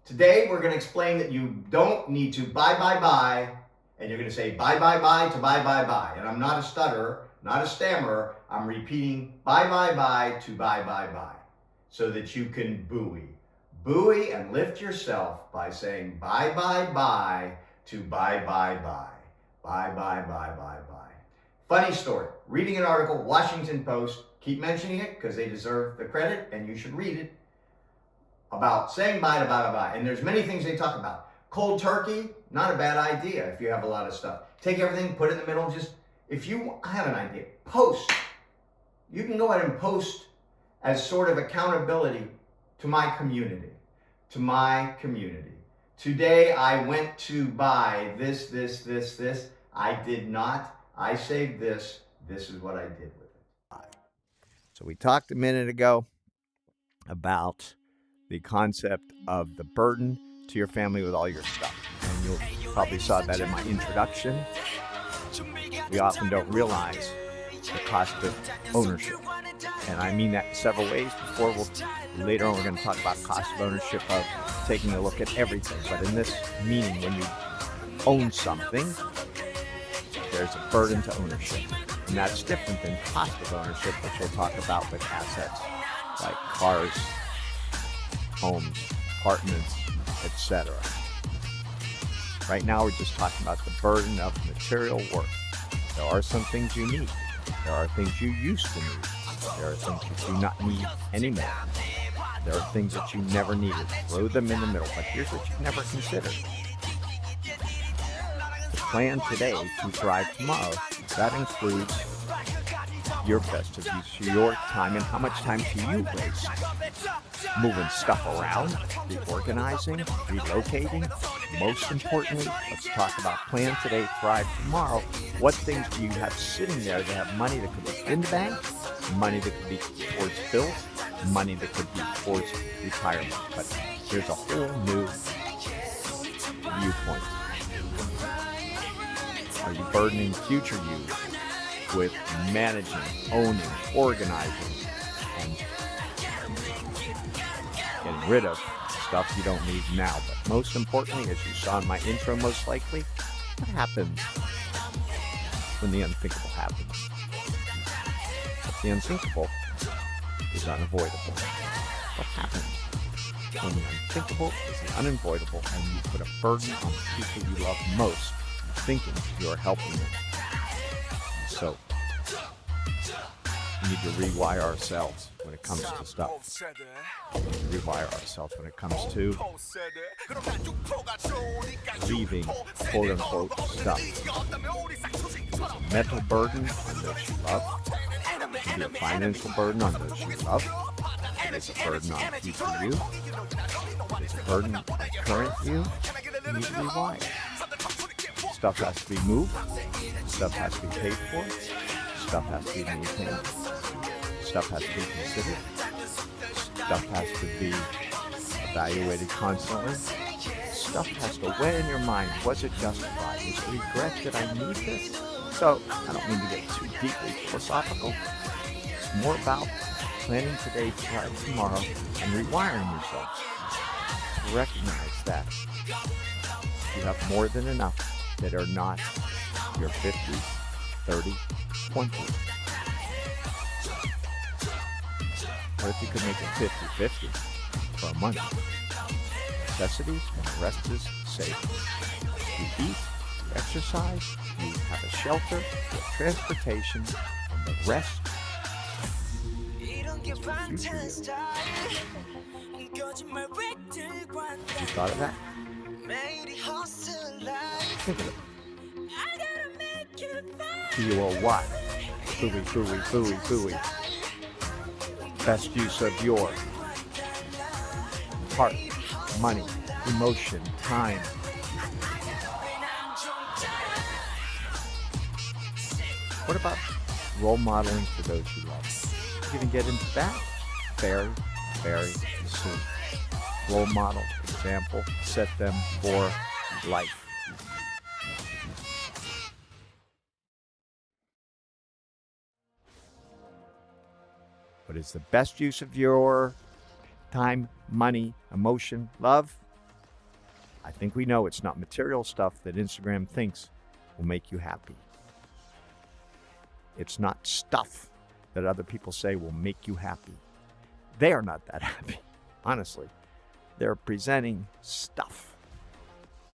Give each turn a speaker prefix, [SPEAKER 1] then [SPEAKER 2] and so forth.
[SPEAKER 1] Today, we're going to explain that you don't need to buy, and you're going to say buy to buy. And I'm not a stutterer, not a stammerer. I'm repeating buy to buy, so that you can buoy and lift yourself by saying buy to buy. Buy. Funny story. Reading an article, Washington Post, keep mentioning it because they deserve the credit and you should read it, about saying bye to buy. And there's many things they talk about. Cold turkey, not a bad idea if you have a lot of stuff. Take everything, put it in the middle, I have an idea. Post. You can go ahead and post as sort of accountability to my community. Today I went to buy this. I did not. I saved this. This is what I did with it.
[SPEAKER 2] So we talked a minute ago about the concept of the burden to your family with all your stuff. And you probably saw that in my introduction. We often don't realize the cost of ownership. And I mean that in several ways. Later on, we're going to talk about cost of ownership of taking a look at everything. But in this meaning, when you own something, there's a burden to ownership. And that's different than cost of ownership, which we'll talk about with assets like cars, homes, apartments, etc. Right now, we're just talking about the burden of material worth. There are some things you need. There are things you used to need. There are things you do not need anymore. There are things that you never needed. Throw them in the middle. But here's what you've never considered. The plan today to thrive tomorrow, that includes your best of use of your time and how much time do you waste moving stuff around, reorganizing, relocating. Most importantly, let's talk about plan today, thrive tomorrow. What things do you have sitting there that have money that could be in the bank, money that could be towards bills, money that could be towards retirement? But there's a whole new viewpoint. Are you burdening future you with managing, owning, organizing, and getting rid of stuff you don't need now? But most importantly, as you saw in my intro, most likely, what happens when the unthinkable happens? The unthinkable is unavoidable. What happens when the unthinkable is the unavoidable and you put a burden on the people you love most, thinking you are helping them? So, we need to rewire ourselves when it comes to stuff. Rewire ourselves when it comes to leaving quote-unquote stuff. It's a mental burden on those you love. It can be a financial burden on those you love. It is a burden on future you. It is a burden on current you. You need to rewire. Stuff has to be moved. Stuff has to be paid for. Stuff has to be maintained. Stuff has to be considered. Stuff has to be evaluated constantly. Stuff has to weigh in your mind. Was it justified? Is it regret that I need this? So, I don't mean to get too deeply philosophical. It's more about planning today, thrive tomorrow, and rewiring yourself to recognize that you have more than enough that are not your 50, 30, 20. What if you could make it 50-50 for a month? Necessities and the rest is savings. You eat, you exercise, you have a shelter, you have transportation, and the rest is for future you. You thought of that? Think of it. P-O-Y. Buoy. Best use of your heart, money, emotion, time. What about role modeling for those you love? You're going to get into that very, very soon. Role model, example, set them for life. What is the best use of your time, money, emotion, love? I think we know it's not material stuff that Instagram thinks will make you happy. It's not stuff that other people say will make you happy. They are not that happy, honestly. They're presenting stuff.